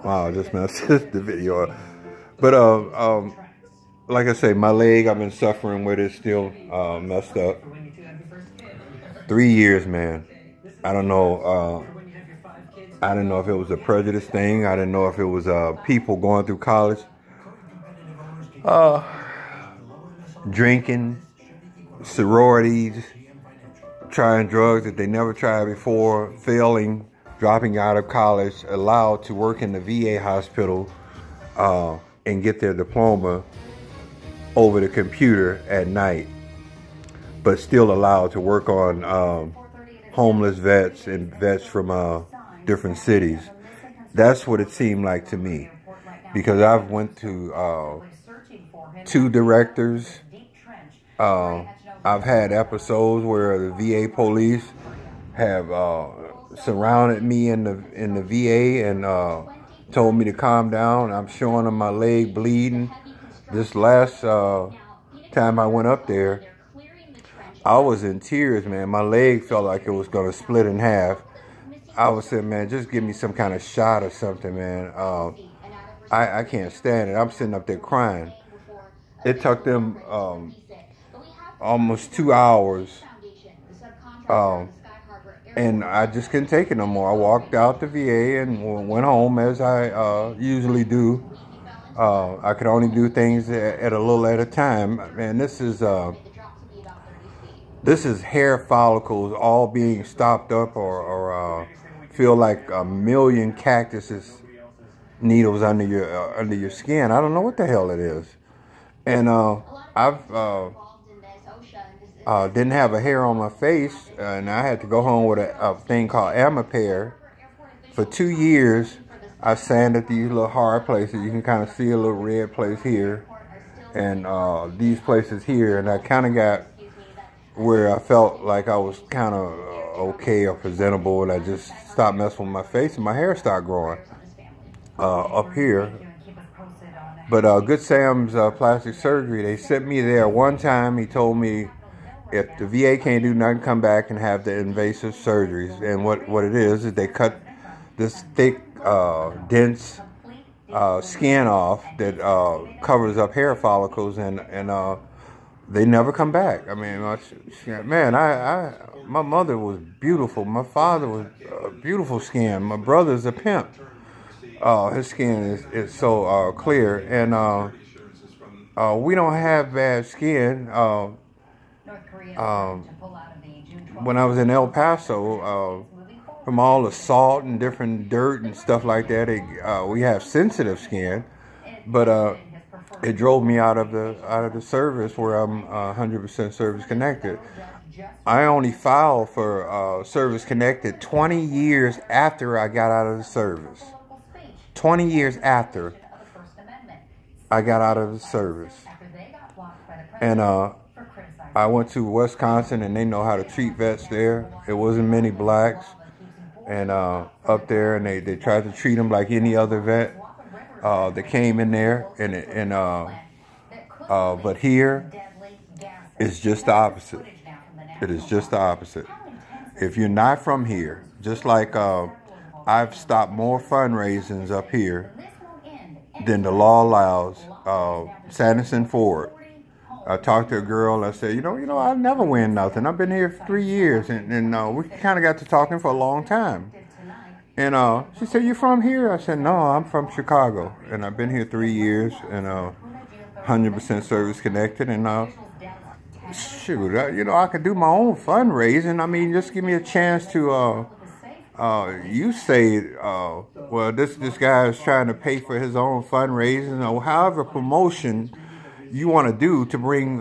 Wow, I just messed the video up. But like I say, my leg, I've been suffering with it, still messed up. 3 years, man. I don't know. I didn't know if it was a prejudice thing. I didn't know if it was people going through college, drinking, sororities, trying drugs that they never tried before, failing, dropping out of college, allowed to work in the VA hospital and get their diploma over the computer at night, but still allowed to work on homeless vets and vets from different cities. That's what it seemed like to me, because I've went to 2 directors. I've had episodes where the VA police have surrounded me in the VA and told me to calm down. I'm showing them my leg bleeding. This last time I went up there, I was in tears, man. My leg felt like it was going to split in half. I was saying, man, just give me some kind of shot or something, man. I can't stand it. I'm sitting up there crying. It took them almost 2 hours. And I just couldn't take it no more. I walked out the VA and went home as I usually do. I could only do things at a little at a time. Man, this is hair follicles all being stopped up, or feel like a million cactuses needles under your skin. I don't know what the hell it is. And I've didn't have a hair on my face, and I had to go home with a thing called Amapair. For 2 years, I sanded these little hard places. You can kind of see a little red place here, and these places here, and I kind of got where I felt like I was kind of okay or presentable, and I just stopped messing with my face, and my hair started growing up here. But Good Sam's plastic surgery, they sent me there one time. He told me, if the VA can't do nothing, come back and have the invasive surgeries. And what it is they cut this thick, dense skin off that covers up hair follicles, and they never come back. I mean, man, my mother was beautiful. My father was beautiful skin. My brother's a pimp. His skin is so clear, and we don't have bad skin. When I was in El Paso, from all the salt and different dirt and stuff like that, we have sensitive skin. But it drove me out of the service, where I'm 100% service connected. I only filed for service connected 20 years after I got out of the service. 20 years after I got out of the service. And I went to Wisconsin, and they know how to treat vets there. There wasn't many blacks, and up there, and they tried to treat them like any other vet that came in there. But here, it's just the opposite. It is just the opposite. If you're not from here, just like I've stopped more fundraisings up here than the law allows. Sanderson Ford. I talked to a girl. I said, you know, I never win nothing. I've been here for 3 years, and we kind of got to talking for a long time. And she said, "You from here?" I said, "No, I'm from Chicago, and I've been here 3 years, and 100% service connected." And shoot, I could do my own fundraising. I mean, just give me a chance to. You say, well, this guy is trying to pay for his own fundraising, or however promotion you want to do to bring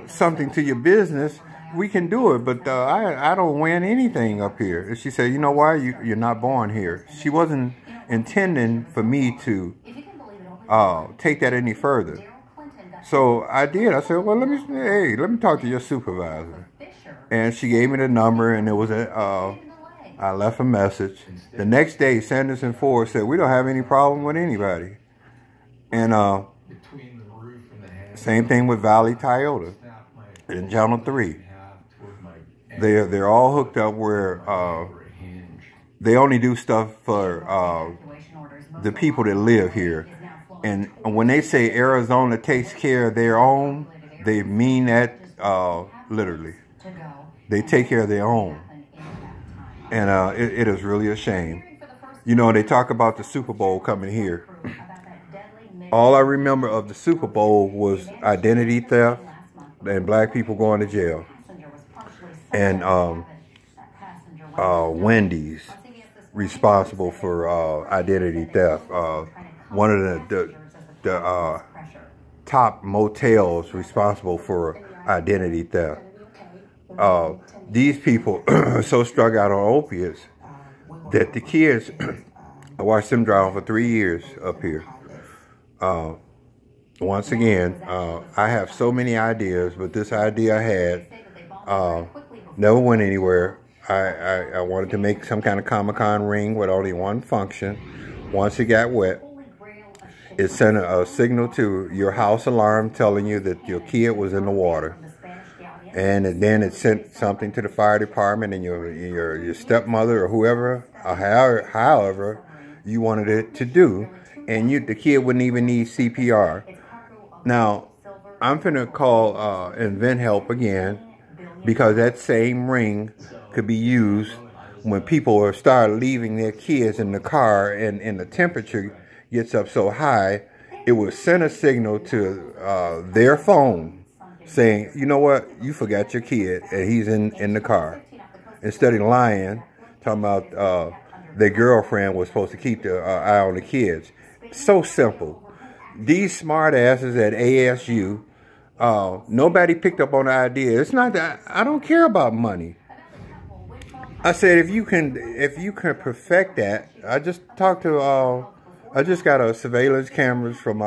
something to your business. We can do it, but I don't win anything up here. And she said, "You know why? You're not born here." She wasn't intending for me to take that any further. So I did. I said, "Well, let me talk to your supervisor." And she gave me the number, and it was I left a message. The next day, Sanderson Ford said, "We don't have any problem with anybody." And same thing with Valley Toyota in Channel 3. They're all hooked up where they only do stuff for the people that live here. And when they say Arizona takes care of their own, they mean that literally. They take care of their own. And it is really a shame. You know, they talk about the Super Bowl coming here. All I remember of the Super Bowl was identity theft and black people going to jail. And Wendy's responsible for identity theft. One of the top motels responsible for identity theft. These people are so strung out on opiates that the kids, I watched them drown for 3 years up here. Once again, I have so many ideas, but this idea I had never went anywhere. I wanted to make some kind of comicon ring with only one function. Once it got wet, it sent a signal to your house alarm telling you that your kid was in the water. And then it sent something to the fire department and your stepmother or whoever, or however you wanted it to do. And the kid wouldn't even need CPR. Now, I'm finna call Invent Help again, because that same ring could be used when people start leaving their kids in the car and the temperature gets up so high, it will send a signal to their phone saying, you know what, you forgot your kid and he's in the car. Instead of lying, talking about their girlfriend was supposed to keep the eye on the kids. So simple. These smart asses at ASU, nobody picked up on the idea. It's not that I don't care about money. I said if you can perfect that. I just talked to I just got a surveillance cameras from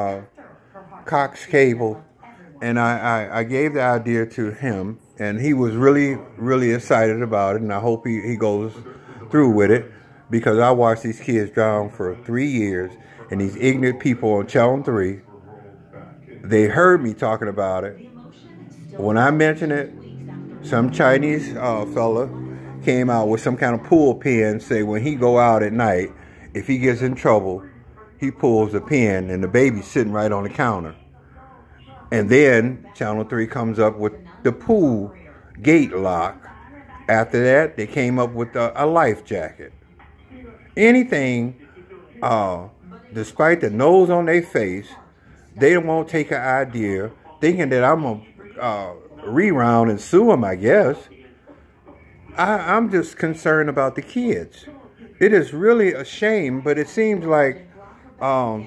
Cox Cable, and I gave the idea to him, and he was really excited about it, and I hope he goes through with it, because I watched these kids drown for 3 years, and these ignorant people on Channel 3, they heard me talking about it. When I mentioned it, some Chinese fella came out with some kind of pull pin, say when he go out at night, if he gets in trouble, he pulls the pin and the baby's sitting right on the counter. And then Channel 3 comes up with the pool gate lock. After that, they came up with a life jacket. Anything, despite the nose on their face, they won't take an idea, thinking that I'm going to reround and sue them, I guess. I'm just concerned about the kids. It is really a shame, but it seems like, I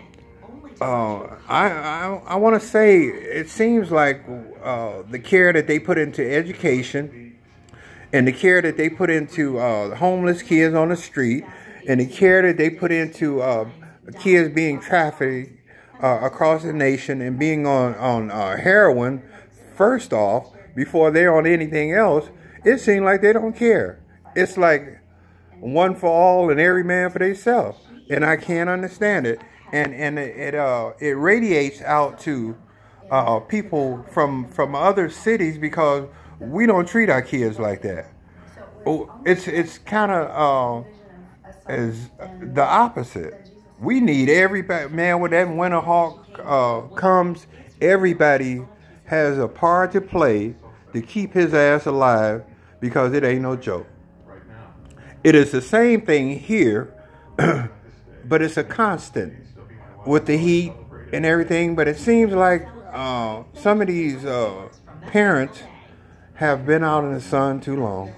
want to say, it seems like the care that they put into education, and the care that they put into homeless kids on the street, and the care that they put into kids being trafficked across the nation and being on heroin, first off, before they're on anything else, it seems like they don't care. It's like one for all and every man for themselves, and I can't understand it. And it radiates out to people from other cities, because we don't treat our kids like that. It's kind of is the opposite. We need everybody, man. When that winter hawk comes, everybody has a part to play to keep his ass alive, because it ain't no joke. It is the same thing here, but it's a constant with the heat and everything. But it seems like some of these parents have been out in the sun too long.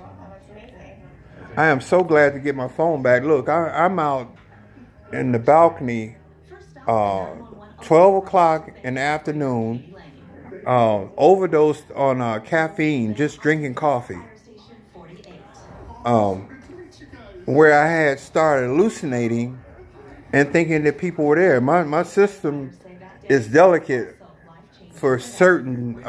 I am so glad to get my phone back. Look, I'm out in the balcony 12 o'clock in the afternoon, overdosed on caffeine, just drinking coffee. Where I had started hallucinating and thinking that people were there. My system is delicate for certain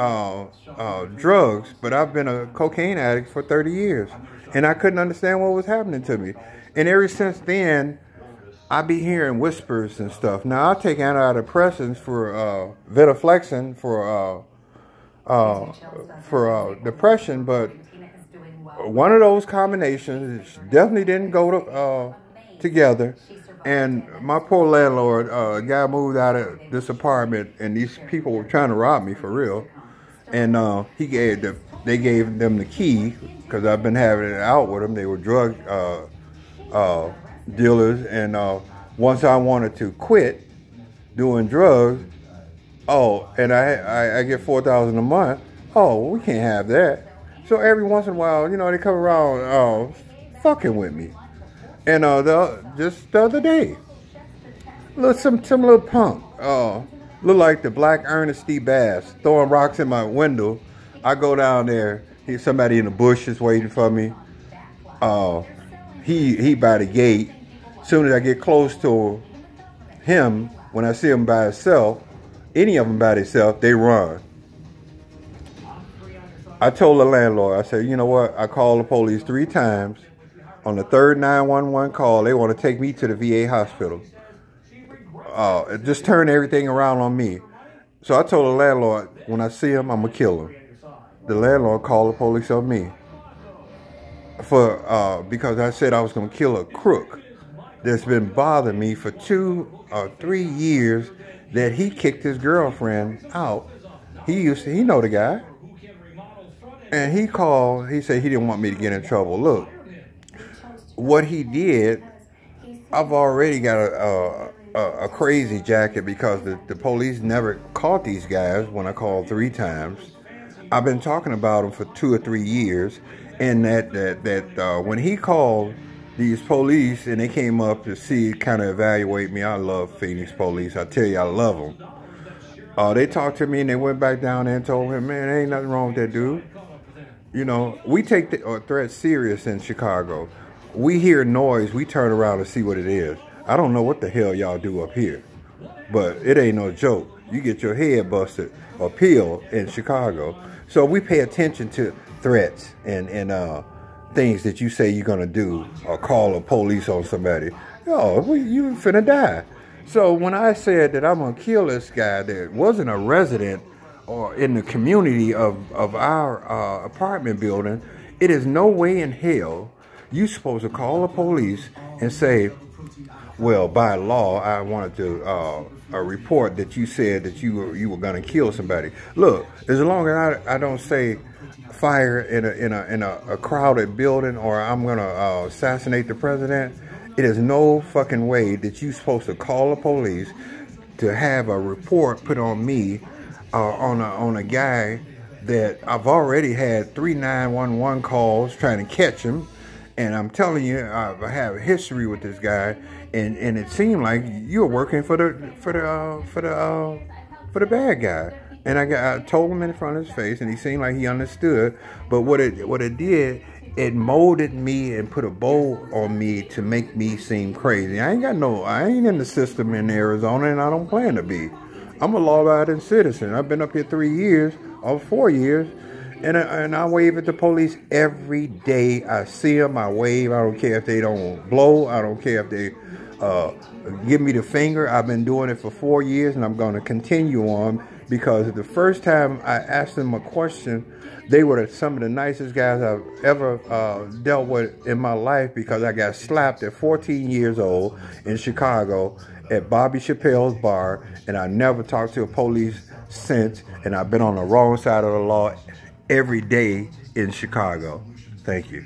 drugs, but I've been a cocaine addict for 30 years, and I couldn't understand what was happening to me. And ever since then, I be hearing whispers and stuff. Now, I take antidepressants for venlafaxine for depression, but one of those combinations definitely didn't go together. And my poor landlord, guy moved out of this apartment, and these people were trying to rob me for real. And they gave them the key because I've been having it out with them. They were drug dealers, and once I wanted to quit doing drugs, and I get $4,000 a month. Oh, we can't have that. So every once in a while, they come around fucking with me. And just the other day, some little punk, look like the Black Ernest D. Bass, throwing rocks in my window. I go down there, here's somebody in the bushes waiting for me. He by the gate. As soon as I get close to him, when I see him by himself, any of them by themselves, they run. I told the landlord, I said, you know what? I called the police 3 times. On the third 911 call, they want to take me to the VA hospital. Just turn everything around on me. So I told the landlord, when I see him, I'm going to kill him. The landlord called the police on me because I said I was going to kill a crook that's been bothering me for 2 or 3 years, that he kicked his girlfriend out. He know the guy. And he called, he said he didn't want me to get in trouble. Look, what he did, I've already got a crazy jacket because the police never caught these guys when I called 3 times. I've been talking about them for 2 or 3 years, and that when he called these police and they came up to see, kind of evaluate me. I love Phoenix police. I tell you, I love them. They talked to me and they went back down there and told him, man, there ain't nothing wrong with that dude. We take the threat serious in Chicago. We hear noise, we turn around and see what it is. I don't know what the hell y'all do up here, but it ain't no joke. You get your head busted or peeled in Chicago. So we pay attention to threats and things that you say you're going to do, or call the police on somebody. You finna die. So when I said that I'm going to kill this guy that wasn't a resident or in the community of our apartment building, it is no way in hell you supposed to call the police and say, well, by law, I wanted to report that you said that you were going to kill somebody. Look, as long as I don't say fire in a crowded building, or I'm going to assassinate the president, it is no fucking way that you're supposed to call the police to have a report put on me on a guy that I've already had 3 911 calls trying to catch him. And I'm telling you, I have a history with this guy, and it seemed like you were working for the bad guy. And I told him in front of his face, and he seemed like he understood. But what it did, it molded me and put a bow on me to make me seem crazy. I ain't in the system in Arizona, and I don't plan to be. I'm a law-abiding citizen. I've been up here 3 years or 4 years. And I wave at the police every day. I see them, I wave. I don't care if they don't blow. I don't care if they give me the finger. I've been doing it for 4 years, and I'm going to continue on, because the first time I asked them a question, they were some of the nicest guys I've ever dealt with in my life, because I got slapped at 14 years old in Chicago at Bobby Chappelle's bar, and I never talked to a police since, and I've been on the wrong side of the law every day in Chicago. Thank you.